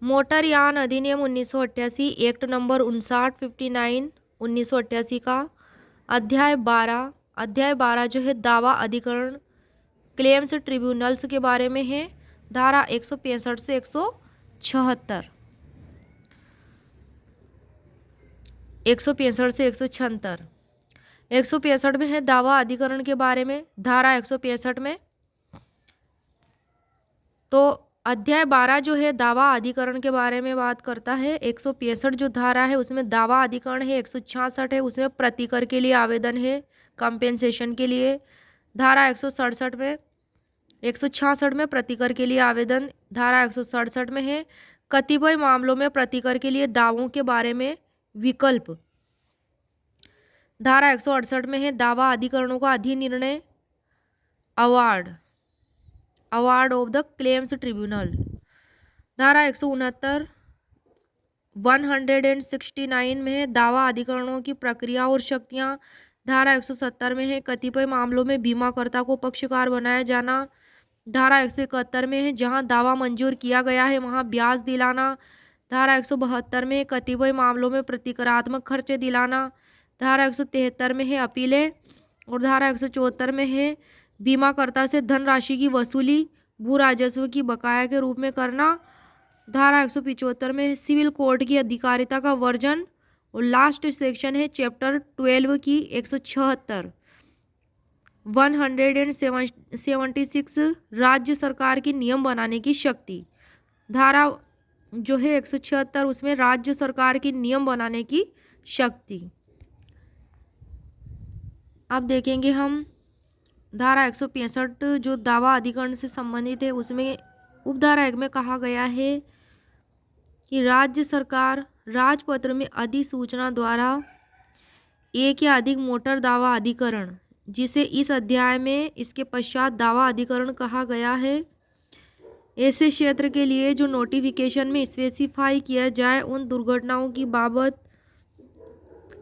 मोटरयान अधिनियम 1988 act number 5959 1988 का अध्याय 12 जो है दावा अधिकरण क्लेम्स ट्रिब्यूनल्स के बारे में है। धारा 165 से 176, 165 से 176। 165 में है दावा अधिकरण के बारे में। धारा 165 में तो अध्याय 12 जो है दावा अधिकरण के बारे में बात करता है। 165 जो धारा है उसमें दावा अधिकरण है। 166 है उसमें प्रतिकर के लिए आवेदन है, कंपेंसेशन के लिए। धारा 167 में 166 में प्रतिकर के लिए आवेदन। धारा 167 में है कतिपय मामलों में प्रतिकर के लिए दावों के बारे में विकल्प। धारा 168 में है दावा अधिकरणों का अधिनिर्णय award of the claims tribunal. धारा 169 में है दावा अधिकरणों की प्रक्रिया और शक्तियां। धारा 170 में है कतिपय मामलों में बीमाकर्ता को पक्षकार बनाया जाना। धारा 171 में है जहां दावा मंजूर किया गया है वहां ब्याज दिलाना। धारा 172 में है कतिपय मामलों में प्रतिकारात्मक खर्चे दिलाना। धारा 173 में है अपीलें। और धारा 174 में है बीमाकर्ता से धनराशि की वसूली भू राजस्व की बकाया के रूप में करना। धारा 175 में है सिविल कोर्ट की अधिकारिता का वर्जन। और लास्ट सेक्शन है चैप्टर 12 की 176 176 राज्य सरकार की नियम बनाने की शक्ति। धारा जो है 176 उसमें राज्य सरकार की नियम बनाने की शक्ति। अब देखेंगे हम धारा 165 जो दावा अधिकरण से संबंधित है उसमें उपधारा 1 में कहा गया है कि राज्य सरकार राजपत्र में अधिसूचना द्वारा एक या अधिक मोटर दावा अधिकरण, जिसे इस अध्याय में इसके पश्चात दावा अधिकरण कहा गया है, ऐसे क्षेत्र के लिए जो नोटिफिकेशन में स्पेसिफाई किया जाए उन दुर्घटनाओं की बाबत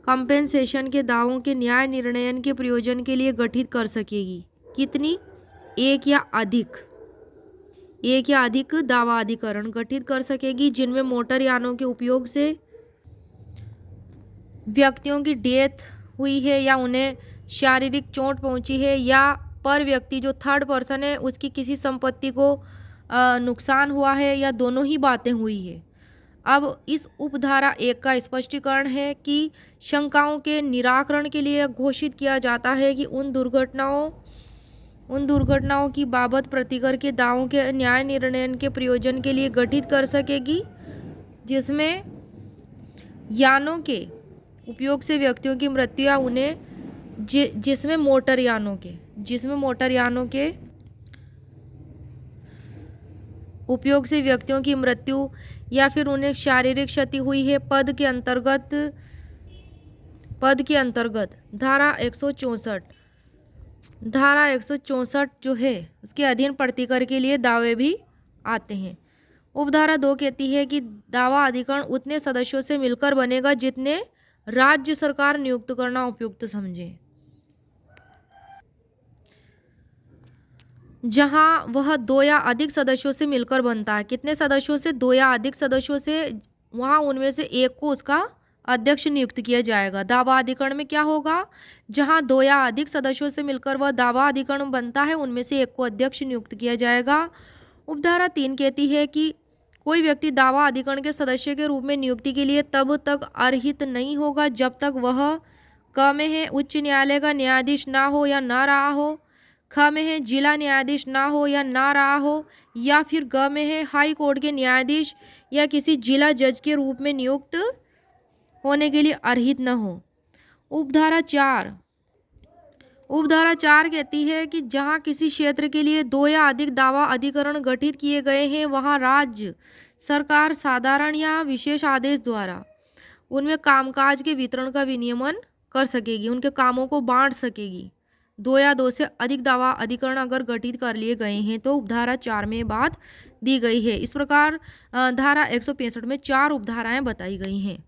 कंपेंसेशन के दावों के न्याय निर्णयन के प्रयोजन के लिए गठित कर सकेगी। कितनी? एक या अधिक दावा अधिकरण गठित कर सकेगी जिनमें मोटर यानों के उपयोग से व्यक्तियों की डेथ हुई है या उन्हें शारीरिक चोट पहुंची है या पर व्यक्ति जो थर्ड पर्सन है उसकी किसी संपत्ति को नुकसान हुआ है या दोनों ही बातें हुई है। अब इस उपधारा 1 का स्पष्टीकरण है कि शंकाओं के निराकरण के लिए घोषित किया जाता है कि उन दुर्घटनाओं की बाबत प्रतिकर के दावों के न्याय निर्णयन के प्रयोजन के लिए गठित कर सकेगी जिसमें यानों के उपयोग से व्यक्तियों की मृत्यु या उन्हें जिसमें मोटर यानों के उपयोग से व्यक्तियों की मृत्यु या फिर उन्हें शारीरिक क्षति हुई है पद के अंतर्गत धारा 164 जो है उसके अधीन प्रतिकर के लिए दावे भी आते हैं। उपधारा 2 कहती है कि दावा अधिकरण उतने सदस्यों से मिलकर बनेगा जितने राज्य सरकार नियुक्त करना उपयुक्त समझे। जहां वह 2 या अधिक सदस्यों से मिलकर बनता है। कितने सदस्यों से? 2 या अधिक सदस्यों से। वहां उनमें से एक को उसका अध्यक्ष नियुक्त किया जाएगा। दावा अधिकरण में क्या होगा? जहां 2 या अधिक सदस्यों से मिलकर वह दावा अधिकरण बनता है उनमें से एक को अध्यक्ष नियुक्त किया जाएगा। उपधारा 3 कहती है कि कोई व्यक्ति दावा अधिकरण के सदस्य के रूप में नियुक्ति के लिए तब तक अर्हित नहीं होगा जब तक वह क में है उच्च न्यायालय का न्यायाधीश ना हो या ना रहा हो, ख में है जिला न्यायाधीश ना हो या ना रहा हो, या फिर ग में है हाई कोर्ट के न्यायाधीश या किसी जिला जज के रूप में नियुक्त होने के लिए अर्हित न हो। उपधारा 4 कहती है कि जहां किसी क्षेत्र के लिए 2 या अधिक दावा अधिकरण गठित किए गए हैं वहां राज्य सरकार साधारण या विशेष आदेश द्वारा उनमें कामकाज के वितरण का विनियमन कर सकेगी, उनके कामों को बांट सकेगी। 2 या 2 से अधिक दावा अधिकरण अगर गठित कर लिए गए हैं तो उपधारा 4 में बात दी गई है। इस प्रकार धारा 165 में 4 उपधाराएं बताई गई हैं।